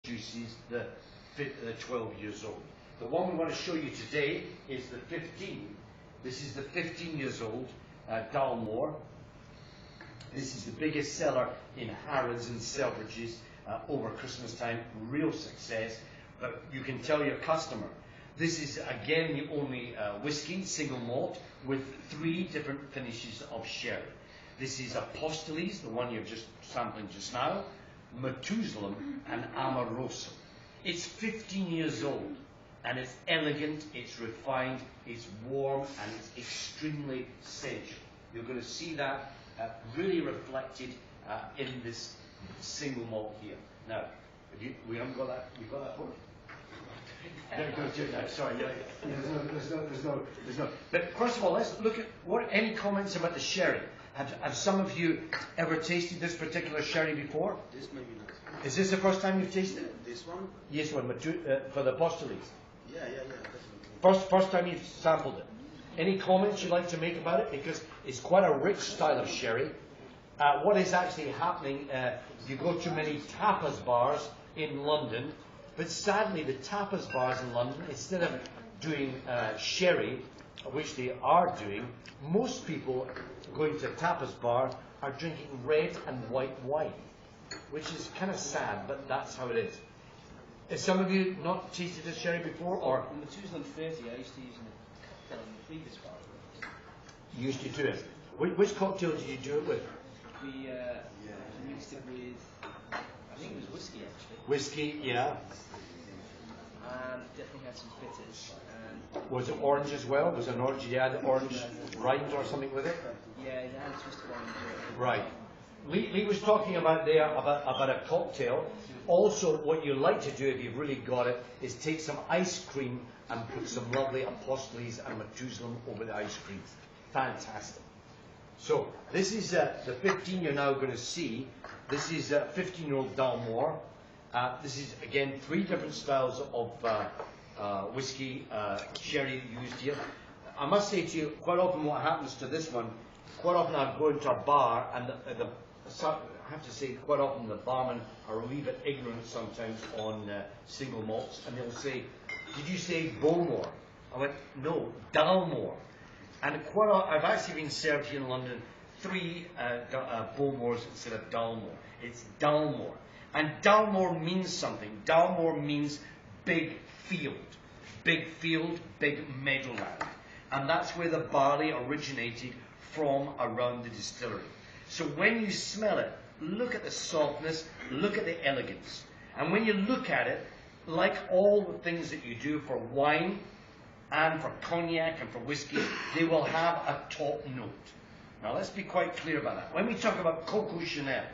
juices the 12 years old. The one we want to show you today is the 15. This is the 15 years old Dalmore. This is the biggest seller in Harrods and Selfridges over Christmas time. Real success. But you can tell your customer, this is again the only whiskey, single malt, with 3 different finishes of sherry. This is Apostles, the one you're just sampling just now, Methuselah and Amoroso. It's 15 years old and it's elegant, it's refined, it's warm, and it's extremely sensual. You're going to see that really reflected in this single malt here. Now, we haven't got that. You've got that for it? Sorry, there's no. But first of all, let's look at any comments about the sherry. Have some of you ever tasted this particular sherry before? This maybe not. Is this the first time you've tasted it? This one? Yes, one, for the Apostles. Yeah, definitely. First time you've sampled it. Any comments you'd like to make about it? Because it's quite a rich style of sherry. What is actually happening, you go to many tapas bars in London, but sadly the tapas bars in London, instead of doing sherry, which they are doing, most people going to a tapas bar are drinking red and white wine, which is kind of sad, but that's how it is. Have some of you not tasted a sherry before, or? In the 2030, I used to use in a cocktail in the previous bar. You used to do it. Which cocktail did you do it with? We mixed it with, I think it was whiskey actually. Whiskey, yeah. And definitely had some bitters. And Was it orange as well? Was it an orange? You had orange rind or something with it? yeah, it had a twist of orange. Right. Lee was talking about there about a cocktail. Also, what you like to do if you've really got it is take some ice cream and put some lovely Apostles and Methuselah over the ice cream. Fantastic. So this is the 15 you're now going to see. This is 15-year-old Dalmore. This is again 3 different styles of whiskey, sherry used here. I must say to you, quite often what happens to this one, quite often I go into a bar and I have to say quite often the barmen are a wee bit ignorant sometimes on single malts, and they'll say, "Did you say Bowmore?" I went, "No, Dalmore." And quite I've actually been served here in London 3 Bowmores instead of Dalmore. It's Dalmore. And Dalmore means something. Dalmore means big field, big meadowland. And that's where the barley originated from around the distillery. So when you smell it, look at the softness, look at the elegance. And when you look at it, like all the things that you do for wine and for cognac and for whiskey, they will have a top note. Now let's be quite clear about that. When we talk about Coco Chanel,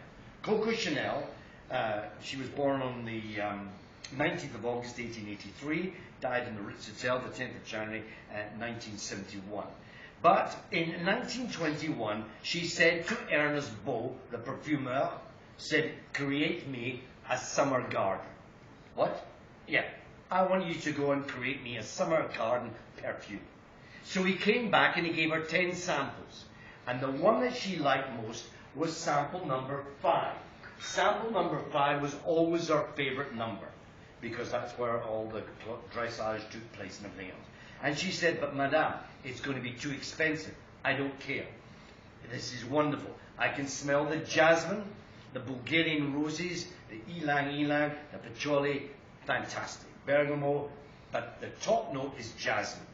she was born on the 19th of August 1883, died in the Ritz Hotel the 10th of January 1971. But in 1921, she said to Ernest Beau, the perfumeur, said, "Create me a summer garden." What? Yeah, I want you to go and create me a summer garden perfume. So he came back and he gave her 10 samples. And the one that she liked most was sample number 5. Sample number 5 was always her favorite number, because that's where all the dressage took place and everything else. And she said, "But madame, it's going to be too expensive. I don't care. This is wonderful. I can smell the jasmine, the Bulgarian roses, the ylang-ylang, the patchouli, fantastic. Bergamot, but the top note is jasmine.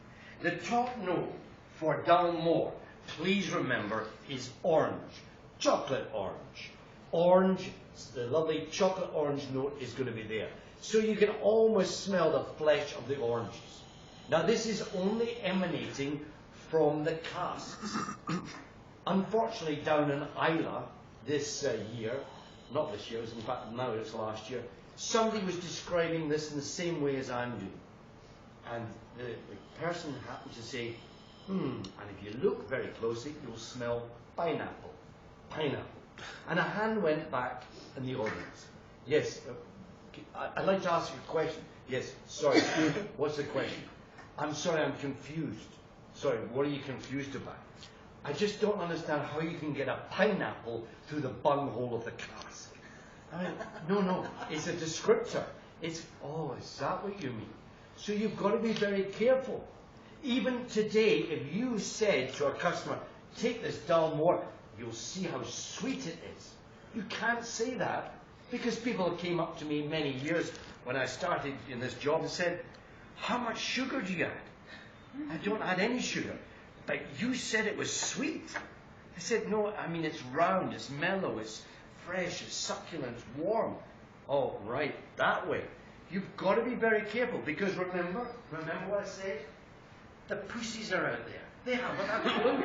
The top note for Dalmore, please remember, is orange, chocolate orange. Orange, the lovely chocolate orange note is going to be there. So you can almost smell the flesh of the oranges. Now this is only emanating from the casks. Unfortunately, down in Isla this year, not this year, in fact now it's last year, somebody was describing this in the same way as I'm doing. And the person happened to say, and if you look very closely, you'll smell pineapple. Pineapple. And a hand went back in the audience. Yes, I'd like to ask you a question. Yes, sorry, what's the question? I'm sorry, I'm confused. Sorry, what are you confused about? I just don't understand how you can get a pineapple through the bunghole of the cask. I mean, no, it's a descriptor. Oh, is that what you mean? So you've got to be very careful. Even today, if you said to a customer, take this Dalmore, you'll see how sweet it is. You can't say that, because people came up to me many years when I started in this job and said, how much sugar do you add? I don't add any sugar. But you said it was sweet. I said, no, I mean, it's round, it's mellow, it's fresh, it's succulent, it's warm. Oh, right, that way. You've got to be very careful, because remember what I said? The pussies are out there. They haven't a clue.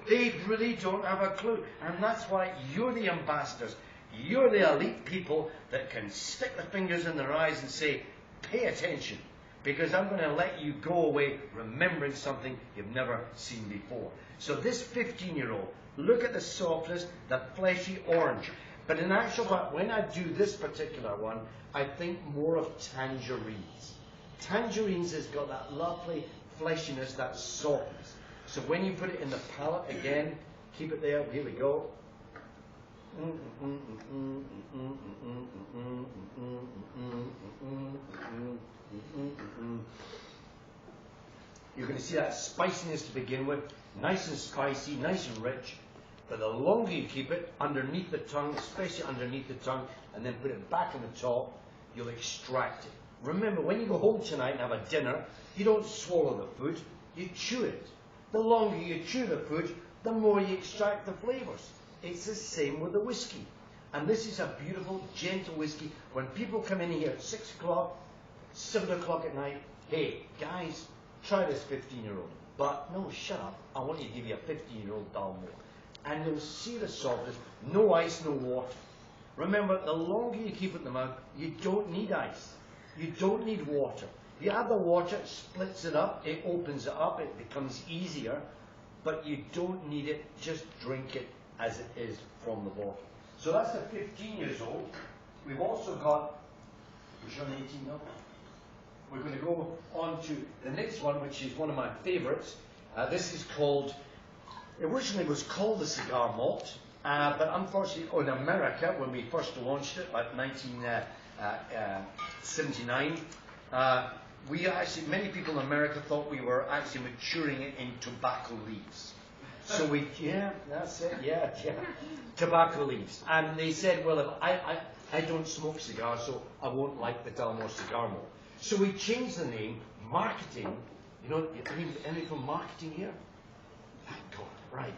They really don't have a clue. And that's why you're the ambassadors. You're the elite people that can stick their fingers in their eyes and say, pay attention, because I'm going to let you go away remembering something you've never seen before. So this 15-year-old, look at the softness, the fleshy orange. But in actual fact, when I do this particular one, I think more of tangerines. Tangerines has got that lovely fleshiness, that softness. So when you put it in the palate again, keep it there, here we go. You're going to see that spiciness to begin with, nice and spicy, nice and rich. But the longer you keep it underneath the tongue, especially underneath the tongue, and then put it back on the top, you'll extract it. Remember, when you go home tonight and have a dinner, you don't swallow the food, you chew it. The longer you chew the food, the more you extract the flavors. It's the same with the whiskey. And this is a beautiful, gentle whiskey. When people come in here at 6 o'clock, 7 o'clock at night, hey, guys, try this 15-year-old. But no, shut up. I want you to give you a 15-year-old Dalmore. And you'll see the softness. No ice, no water. Remember, the longer you keep it in the mouth, you don't need ice. You don't need water. You add the water, it splits it up, it opens it up, it becomes easier. But you don't need it. Just drink it as it is from the bottle. So that's the 15 years old. We've also got, we're on 18 now. We're going to go on to the next one, which is one of my favorites. This is called, it originally was called the cigar malt, but unfortunately in America, when we first launched it, like 1979, we actually, many people in America thought we were actually maturing it in tobacco leaves. So we, yeah, that's it, yeah, tobacco leaves. And they said, well, if I don't smoke cigars, so I won't like the Dalmore cigar malt. So we changed the name, marketing, you know, anything from marketing here? Thank God, right.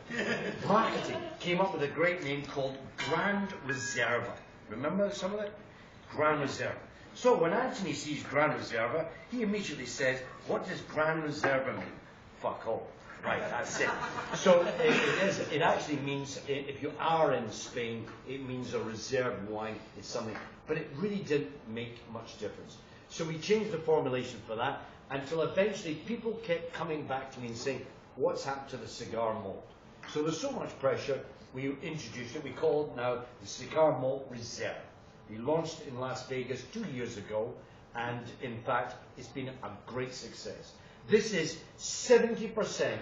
Marketing came up with a great name called Grand Reserva. Remember some of that? Grand Reserva. So when Anthony sees Grand Reserva, he immediately says, what does Grand Reserva mean? Fuck all. Right, that's it. So it actually means, if you are in Spain, it means a reserve wine. It's something, but it really didn't make much difference. So we changed the formulation for that until eventually people kept coming back to me and saying, what's happened to the cigar malt? So there's so much pressure, we introduced it. We call it now the Cigar Malt Reserve. We launched it in Las Vegas 2 years ago, and in fact, it's been a great success. This is 70%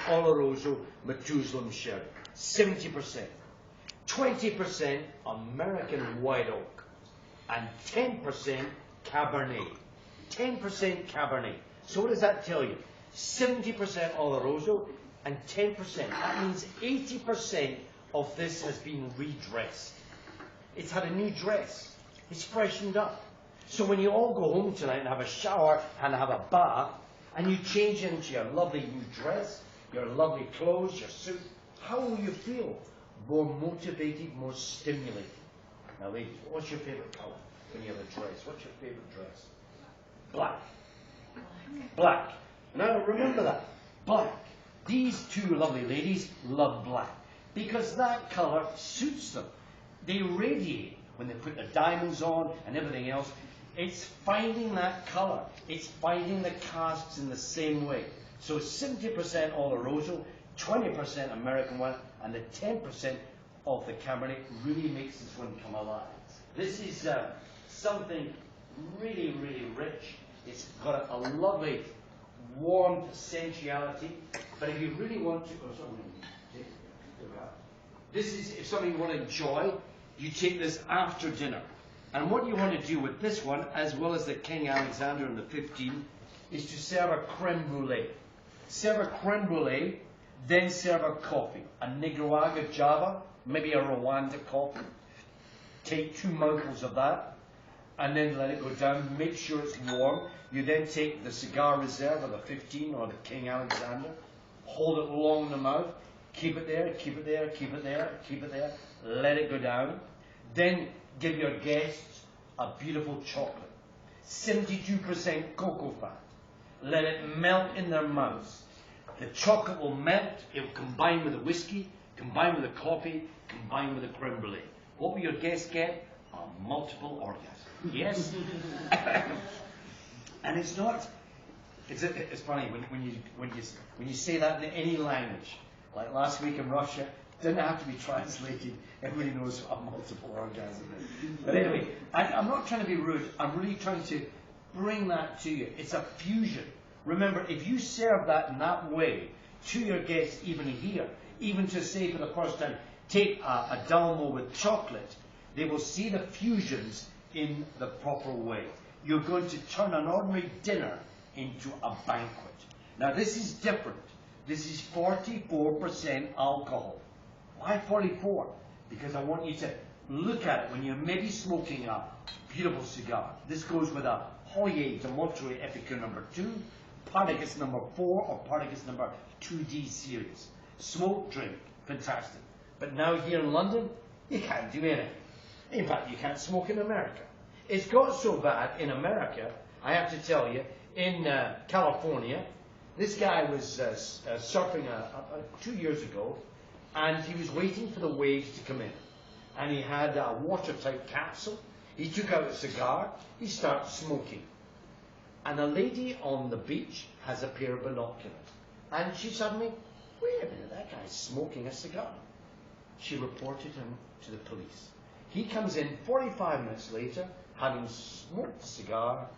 Oloroso Methuselah sherry. 70%. 20% American white oak. And 10% Cabernet. 10% Cabernet. So what does that tell you? 70% Oloroso and 10%. That means 80% of this has been redressed. It's had a new dress. It's freshened up. So when you all go home tonight and have a shower and have a bath, and you change into your lovely new dress, your lovely clothes, your suit, how will you feel? More motivated, more stimulated. Now ladies, what's your favorite color when you have a dress? What's your favorite dress? Black. Black. Now remember that. Black. These two lovely ladies love black because that color suits them. They radiate when they put their diamonds on and everything else. It's finding that color. It's finding the casts in the same way. So 70% Oloroso, 20% American one, and the 10% of the Cabernet really makes this one come alive. This is something really, really rich. It's got a lovely warmth, sensuality. But if you really want to, this is if something you want to enjoy, you take this after dinner. And what you want to do with this one, as well as the King Alexander and the 15, is to serve a creme brulee. Serve a creme brulee, then serve a coffee. A Nicaragua Java, maybe a Rwanda coffee. Take 2 mouthfuls of that, and then let it go down. Make sure it's warm. You then take the cigar reserve, or the 15, or the King Alexander. Hold it long in the mouth. Keep it there, keep it there, keep it there, keep it there. Let it go down. Then give your guests a beautiful chocolate. 72% cocoa fat. Let it melt in their mouths. The chocolate will melt. It will combine with the whiskey, combine with the coffee, combine with the creme brulee. What will your guests get? A multiple orgasm. Yes? And it's not. It's funny when you say that in any language. Like last week in Russia, it didn't have to be translated. Everybody knows what a multiple orgasm is. But anyway, I'm not trying to be rude. I'm really trying to bring that to you. It's a fusion. Remember, if you serve that in that way to your guests, even here, even to say for the first time, take a Dalmore with chocolate, they will see the fusions in the proper way. You're going to turn an ordinary dinner into a banquet. Now this is different. This is 44% alcohol. Why 44? Because I want you to look at it when you're maybe smoking a beautiful cigar. This goes with a Hoyer de Monterey Epicure number 2, Partagas number 4, or Partagas number 2D series. Smoke, drink, fantastic. But now here in London, you can't do anything. In fact, you can't smoke in America. It's got so bad in America, I have to tell you, in California, this guy was surfing 2 years ago, and he was waiting for the waves to come in. And he had a watertight capsule. He took out a cigar. He starts smoking. And a lady on the beach has a pair of binoculars. And she suddenly, wait a minute, that guy's smoking a cigar. She reported him to the police. He comes in 45 minutes later, having smoked the cigar,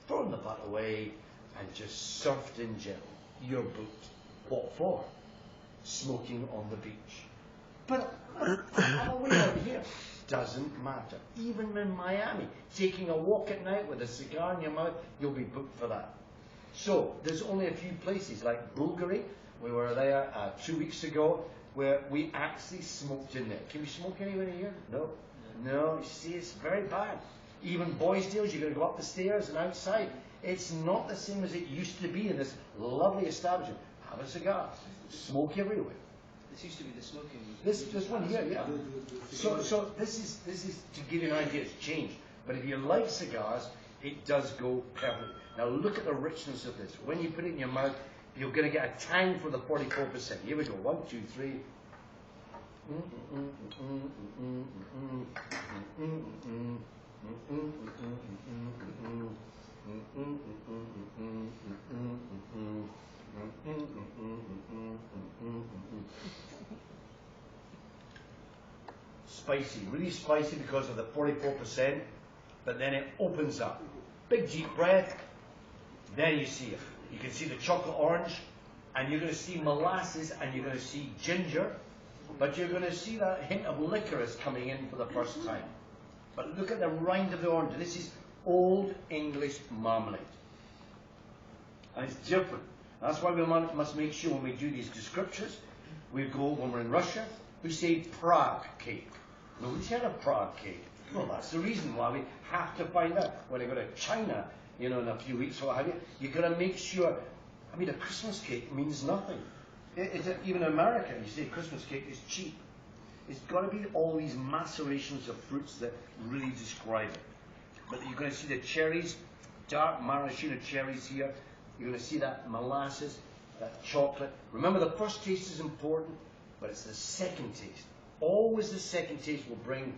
thrown the butt away, and just surfed in jail. You're booked. What for? Smoking on the beach. But I'm away out here. Doesn't matter. Even in Miami, taking a walk at night with a cigar in your mouth, you'll be booked for that. So there's only a few places like Bulgaria. We were there 2 weeks ago, where we actually smoked in there. Can we smoke anywhere here? No. No, you see, it's very bad. Even Boysdale's, you're going to go up the stairs and outside. It's not the same as it used to be in this lovely establishment. Have a cigar. Smoke everywhere. This used to be the smoking. This one here, yeah. So this is to give you an idea. It's changed. But if you like cigars, it does go perfectly. Now look at the richness of this. When you put it in your mouth, you're going to get a tang for the 44%. Here we go. 1, 2, 3. Spicy, really spicy because of the 44%, but then it opens up. Big deep breath, then you see it. You can see the chocolate orange, and you're going to see molasses, and you're going to see ginger, but you're going to see that hint of licorice coming in for the first time. But look at the rind of the orange. This is Old English marmalade. And it's different. That's why we must make sure when we do these descriptions, we go, when we're in Russia, we say Prague cake. Nobody's heard of Prague cake. Well, that's the reason why we have to find out. When I go to China, in a few weeks or what have you, you've got to make sure. I mean, a Christmas cake means nothing. Even in America, you say Christmas cake is cheap. It's got to be all these macerations of fruits that really describe it. But you're going to see the cherries, dark maraschino cherries here. You're going to see that molasses, that chocolate. Remember, the first taste is important, but it's the second taste. Always the second taste will bring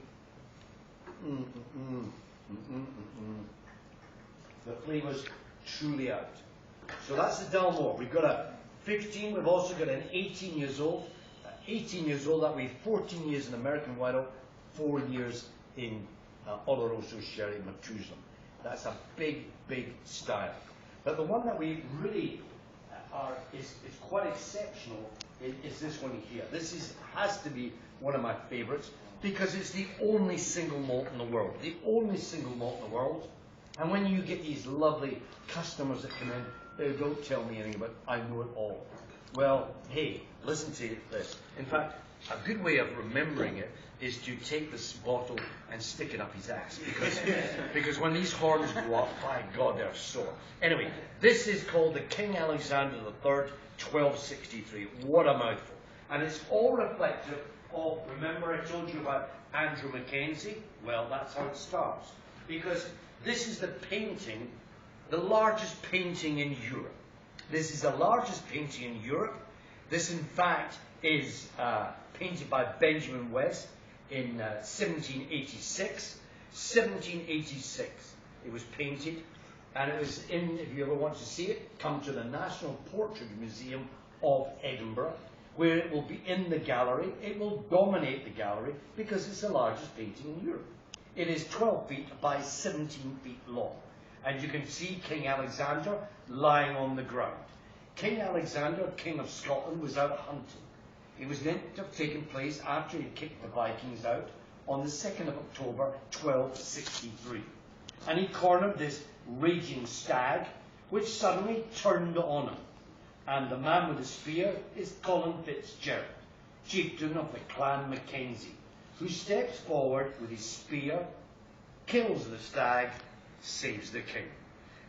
the flavors truly out. So that's the Dalmore. We've got a 15. We've also got an 18 years old. 18 years old, that way 14 years in American White Oak, 4 years in Oloroso Sherry Methuselah. That's a big, big style. But the one that we really is quite exceptional is this one here. This has to be one of my favorites. because it's the only single malt in the world. The only single malt in the world. And when you get these lovely customers that come in, they don't tell me anything, but I know it all. Well, hey, listen to this. In fact, a good way of remembering it is to take this bottle and stick it up his ass, because when these horns go up, by God, they're sore. Anyway, this is called the King Alexander III 1263. What a mouthful. And it's all reflective of, remember I told you about Andrew Mackenzie? Well, that's how it starts. Because this is the painting, the largest painting in Europe. This is the largest painting in Europe. This, in fact, is painted by Benjamin West in 1786. 1786 it was painted, and it was in, if you ever want to see it, come to the National Portrait Museum of Edinburgh, where it will be in the gallery. It will dominate the gallery because it's the largest painting in Europe. It is 12 feet by 17 feet long. And you can see King Alexander lying on the ground. King Alexander, King of Scotland, was out hunting. It was meant to have taken place after he kicked the Vikings out on the 2nd of October, 1263. And he cornered this raging stag, which suddenly turned on him. And the man with the spear is Colin Fitzgerald, chieftain of the Clan Mackenzie, who steps forward with his spear, kills the stag, saves the king.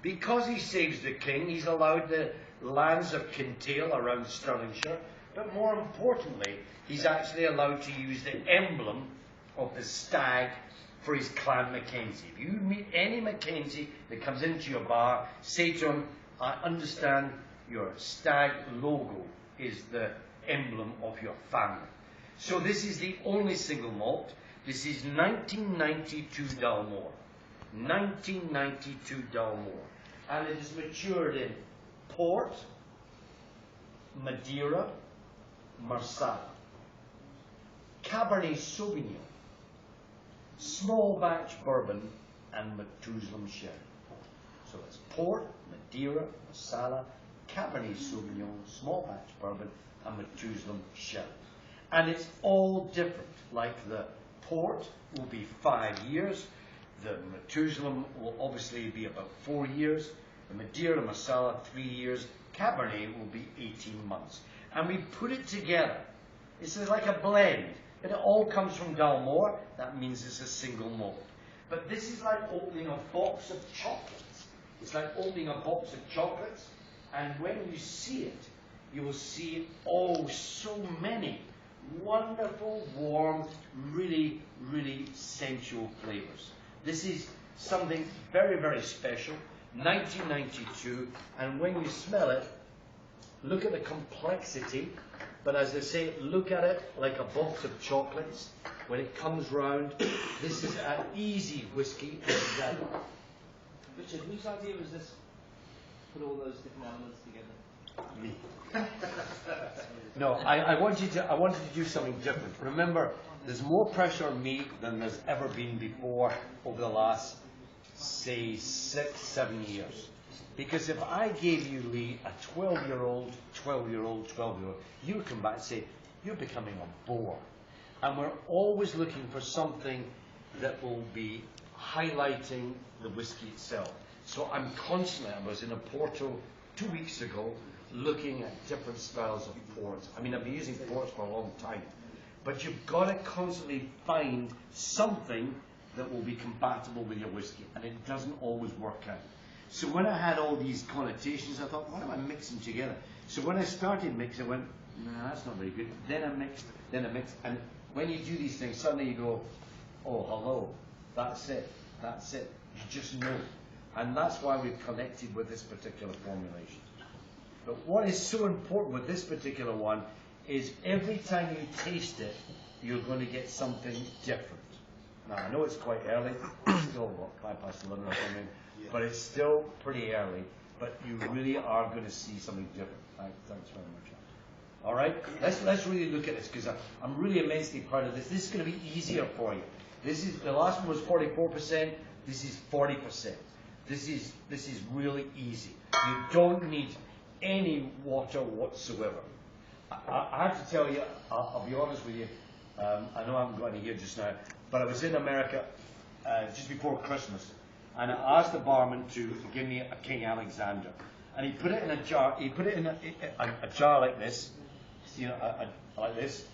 Because he saves the king, he's allowed the lands of Kintail around Stirlingshire, but more importantly, he's actually allowed to use the emblem of the stag for his Clan Mackenzie. If you meet any Mackenzie that comes into your bar, say to him, I understand your stag logo is the emblem of your family. So this is the only single malt. This is 1992 Dalmore. 1992 Dalmore. And it is matured in port, Madeira, Marsala, Cabernet Sauvignon, small batch bourbon, and Methuselah sherry. So it's port, Madeira, Marsala, Cabernet Sauvignon, small batch bourbon, and Methuselah sherry. And it's all different. Like the port will be 5 years. The Methuselah will obviously be about 4 years. The Madeira Marsala, 3 years. Cabernet will be 18 months. And we put it together. It's like a blend. It all comes from Dalmore. That means it's a single malt. But this is like opening a box of chocolates. It's like opening a box of chocolates. And when you see it, you will see, oh, so many wonderful, warm, really, really sensual flavors. This is something very, very special. 1992, and when you smell it, look at the complexity, but as I say, look at it like a box of chocolates. When it comes round, this is an easy whiskey. Richard, whose idea was this? Put all those different elements together. Me. No, I wanted to do something different. Remember, there's more pressure on me than there's ever been before over the last, say, 6, 7 years. Because if I gave you, Lee, a 12-year-old, you would come back and say, you're becoming a bore. And we're always looking for something that will be highlighting the whiskey itself. So I'm constantly, I was in a Porto 2 weeks ago, looking at different styles of ports. I mean, I've been using ports for a long time. But you've got to constantly find something that will be compatible with your whiskey. And it doesn't always work out. So when I had all these connotations, I thought, what am I mixing together? So when I started mixing, I went, nah, that's not very good. Then I mixed. And when you do these things, suddenly you go, oh, hello, that's it. You just know. And that's why we've connected with this particular formulation. But what is so important with this particular one is every time you taste it, you're going to get something different. Now, I know it's quite early. It's still, what, 11:05 or something? Yeah. But it's still pretty early. But you really are going to see something different. Thanks very much. All right? Let's really look at this, because I'm really immensely proud of this. This is going to be easier for you. The last one was 44%. This is 40%. This is really easy. You don't need any water whatsoever. I have to tell you, I'll be honest with you, I know I haven't got any here just now, but I was in America just before Christmas, and I asked the barman to give me a King Alexander, and he put it in a jar. He put it in a jar like this, you know, like this,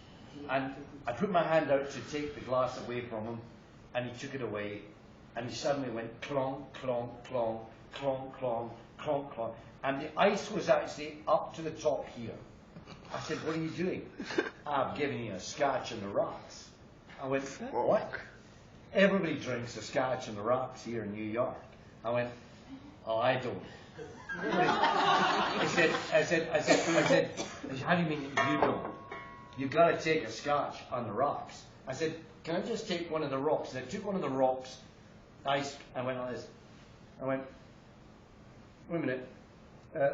and I put my hand out to take the glass away from him, and he took it away, and he suddenly went clong, clong, clong, clong, clong, clong, clong, and the ice was actually up to the top here. I said, "What are you doing?" "I'm giving you a scotch on the rocks." I went, "What?" "Everybody drinks a scotch on the rocks here in New York." I went, "Oh, I don't." I said, "How do you mean you don't? You've got to take a scotch on the rocks." I said, "Can I just take one of the rocks?" And I took one of the rocks, ice, I went like this. I went, "Wait a minute,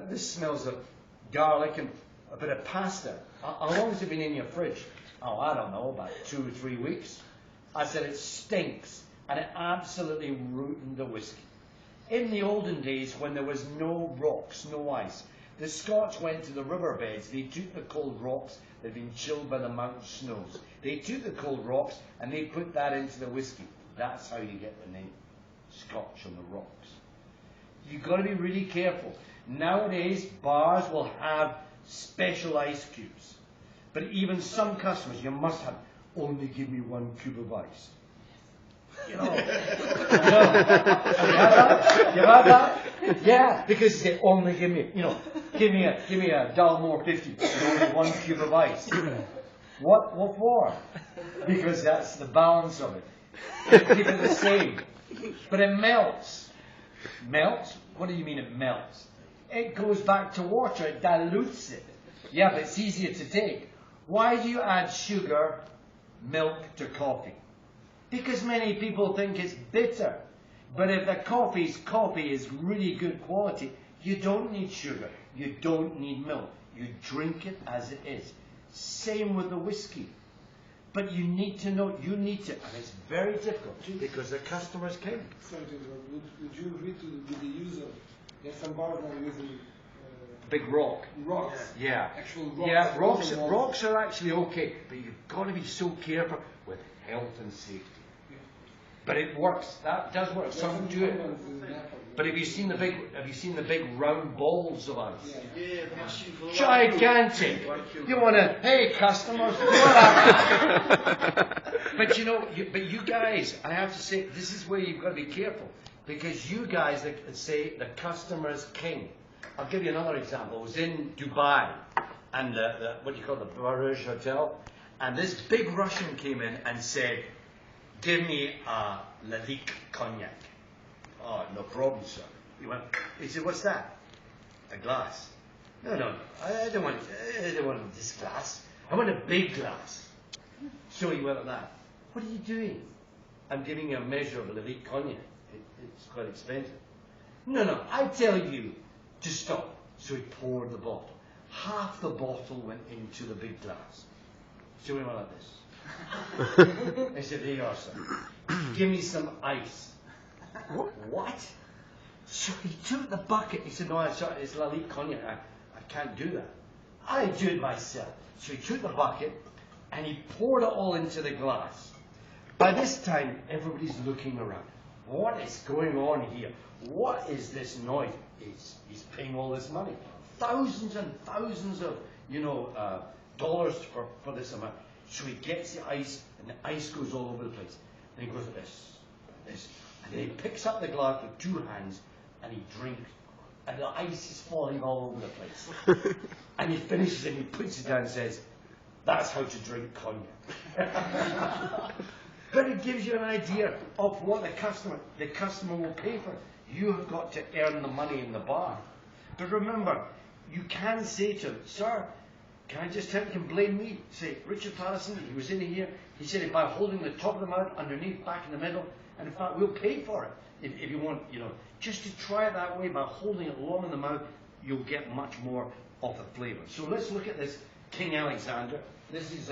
this smells of garlic and a bit of pasta. How long has it been in your fridge?" "Oh, I don't know, about 2 or 3 weeks." I said, "It stinks," and it absolutely ruined the whiskey. In the olden days, when there was no rocks, no ice, the Scots went to the riverbeds. They took the cold rocks that had been chilled by the mountain snows. They took the cold rocks and they put that into the whiskey. That's how you get the name Scotch on the rocks. You've got to be really careful. Nowadays, bars will have special ice cubes. But even some customers, you must have, "Only give me 1 cube of ice." You know. Have you had that? You had that? Yeah, because they say, "Only give me, give me a Dalmore 50, only 1 cube of ice." What for? Because that's the balance of it. Keep it the same. But it melts. Melts? What do you mean it melts? It goes back to water, it dilutes it. Yeah, but it's easier to take. Why do you add sugar, milk to coffee? Because many people think it's bitter. But if the coffee is really good quality, you don't need sugar, you don't need milk. You drink it as it is. Same with the whiskey. But you need to know, and it's very difficult because the customers came. Sorry to interrupt. Would you agree with the use of, there's some bars now using big rock. Rocks. Yeah. Actual rocks. Yeah, rocks are actually okay, but you've got to be so careful with health and safety. Yeah. But it works. That does work. Some do it. But have you seen the big round balls of ice? Yeah, the machine for Gigantic. You want to, "Hey customers, but you guys, I have to say, this is where you've got to be careful, because you guys say the customer's king. I'll give you another example. I was in Dubai, and what you call the Brasserie hotel, and this big Russian came in and said, "Give me a Lalique cognac." "Oh, no problem, sir." He said, "What's that?" "A glass." No, I don't want this glass. I want a big glass. So he went like that. "What are you doing?" "I'm giving you a measure of Lalique cognac. It's quite expensive." No, I tell you to stop. So he poured the bottle. Half the bottle went into the big glass. So he went like this. I said, "There you are, sir. Give me some ice." What? So he took the bucket. He said, "No, it's Lalique cognac. I can't do that. I do it myself." So he took the bucket and he poured it all into the glass. By this time, everybody's looking around. What is going on here? What is this noise? He's paying all this money, thousands and thousands of dollars for this amount. So he gets the ice, and the ice goes all over the place. And he goes like this, and then he picks up the glass with 2 hands, and he drinks, and the ice is falling all over the place. And he finishes and he puts it down and says, "That's how to drink cognac." But it gives you an idea of what the customer will pay for it. You have got to earn the money in the bar. But remember, you can say to him, "Sir, can I just tell you, you can blame me." Say, "Richard Paterson, he was in here. He said, by holding the top of the mouth, underneath, back in the middle, and in fact, we'll pay for it. If you want, just to try it that way, by holding it long in the mouth, you'll get much more of the flavor." So let's look at this King Alexander. This is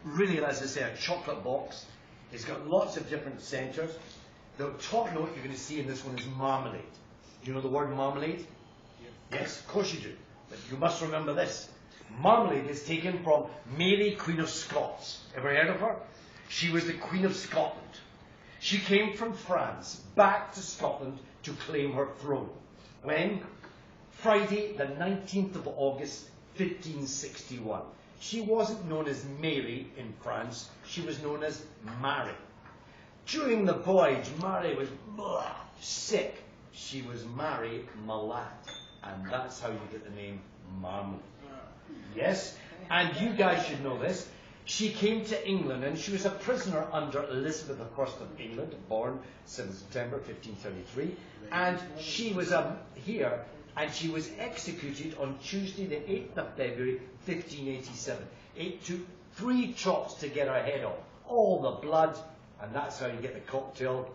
really, as I say, a chocolate box. It's got lots of different centers. The top note you're going to see in this one is marmalade. Do you know the word marmalade? Yes, of course you do. But you must remember this. Marmalade is taken from Mary, Queen of Scots. Ever heard of her? She was the Queen of Scotland. She came from France back to Scotland to claim her throne. When? Friday, the 19th of August, 1561. She wasn't known as Mary in France. She was known as Mary. During the voyage, Mary was sick. She was Mary Malad. And that's how you get the name Marmalade. Yes? And you guys should know this. She came to England and she was a prisoner under Elizabeth I of England, born 7th September 1533. And she was here and she was executed on Tuesday the 8th of February 1587. It took 3 chops to get her head off. All the blood, and that's how you get the cocktail.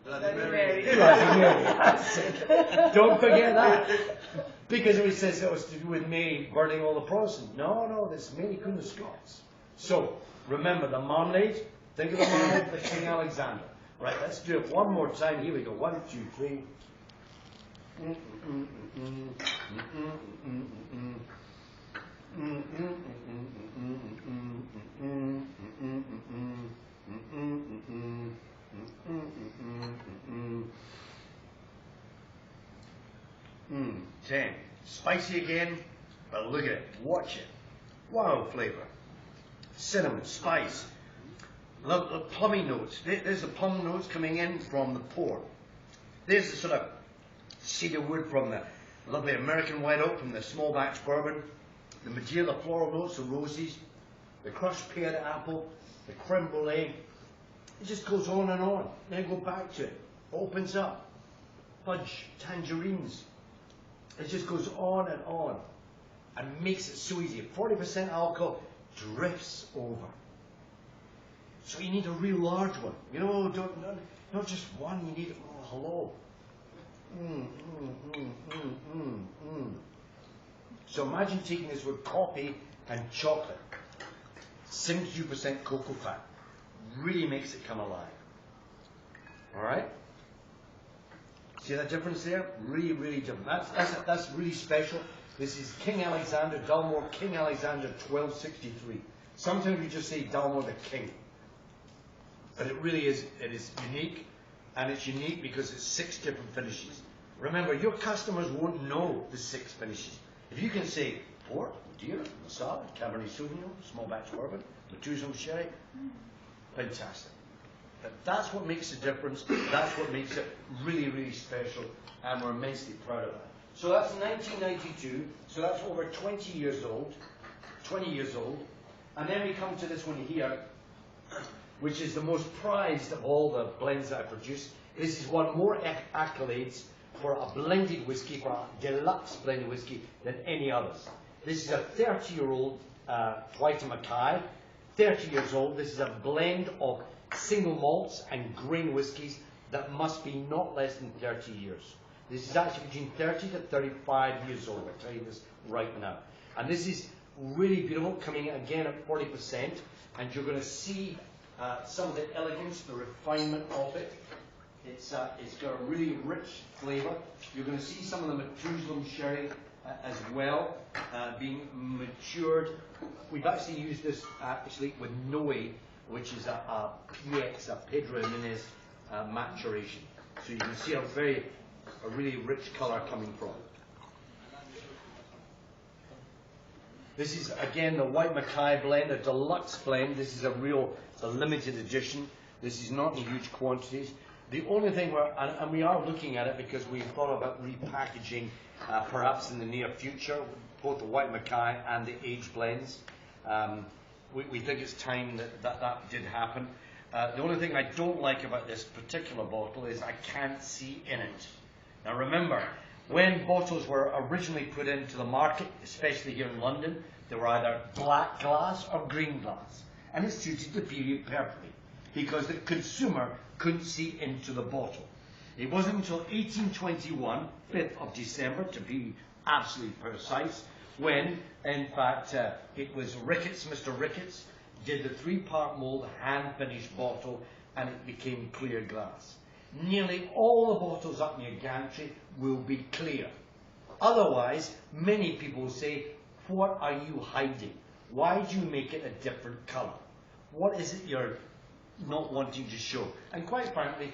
Bloody Mary. Bloody Mary. That's it. Don't forget that. Because it says it was to do with Mary burning all the Protestants. No, no, this is Mary Queen of Scots. So, remember the marmalade. Think of the marmalade for King Alexander. Right, let's do it one more time. Here we go. 1, 2, 3. Spicy again, but look at it. Watch it. Wow, flavour. Cinnamon, spice. Look, the plummy notes. There's the plum notes coming in from the port. There's the sort of cedar wood from the lovely American white oak from the small batch bourbon. The Madeira, the floral notes, the roses, the crushed pear apple, the creme brulee. It just goes on and on. Then go back to it. Opens up. Fudge, tangerines. It just goes on and makes it so easy. 40% alcohol drifts over. So you need a real large one. You know, not just one. You need, oh, hello. So imagine taking this with coffee and chocolate. 72% cocoa fat. Really makes it come alive. Alright? See that difference there? Really, really different. That's really special. This is King Alexander, Dalmore, King Alexander 1263. Sometimes we just say Dalmore the King. But it really is, it is unique. And it's unique because it's 6 different finishes. Remember, your customers won't know the 6 finishes. If you can say port, Madeira, Marsala, Cabernet Sauvignon, small batch bourbon, Paterson sherry, fantastic. But that's what makes the difference. That's what makes it really, really special, and we're immensely proud of that. So that's 1992. So that's over 20 years old. 20 years old. And then we come to this one here, which is the most prized of all the blends that I produce. This has won more accolades for a blended whiskey, for a deluxe blended whiskey, than any others. This is a 30-year-old White Mackay, 30 years old. This is a blend of single malts and grain whiskies that must be not less than 30 years. This is actually between 30 to 35 years old. I'll tell you this right now. And this is really beautiful, coming in again at 40%. And you're going to see some of the elegance, the refinement of it. It's got a really rich flavour. You're going to see some of the Methuselah sherry as well, being matured. We've actually used this with Noe, which is a PX, a Pedro Jimenez maturation. So you can see a really rich colour coming from. This is again the White Mackay blend, a deluxe blend. This is a limited edition. This is not in huge quantities. The only thing and we are looking at it because we've thought about repackaging perhaps in the near future, both the White Mackay and the aged blends. We think it's time that did happen. The only thing I don't like about this particular bottle is I can't see in it. Now remember, when bottles were originally put into the market, especially here in London, they were either black glass or green glass. And it suited the period perfectly because the consumer couldn't see into the bottle. It wasn't until 1821, 5th of December to be absolutely precise, when in fact it was Ricketts, Mr. Ricketts, did the 3-part mould hand-finished bottle and it became clear glass. Nearly all the bottles up in your gantry will be clear. Otherwise, many people say What are you hiding? Why do you make it a different colour? What is it you're not wanting to show? And quite frankly,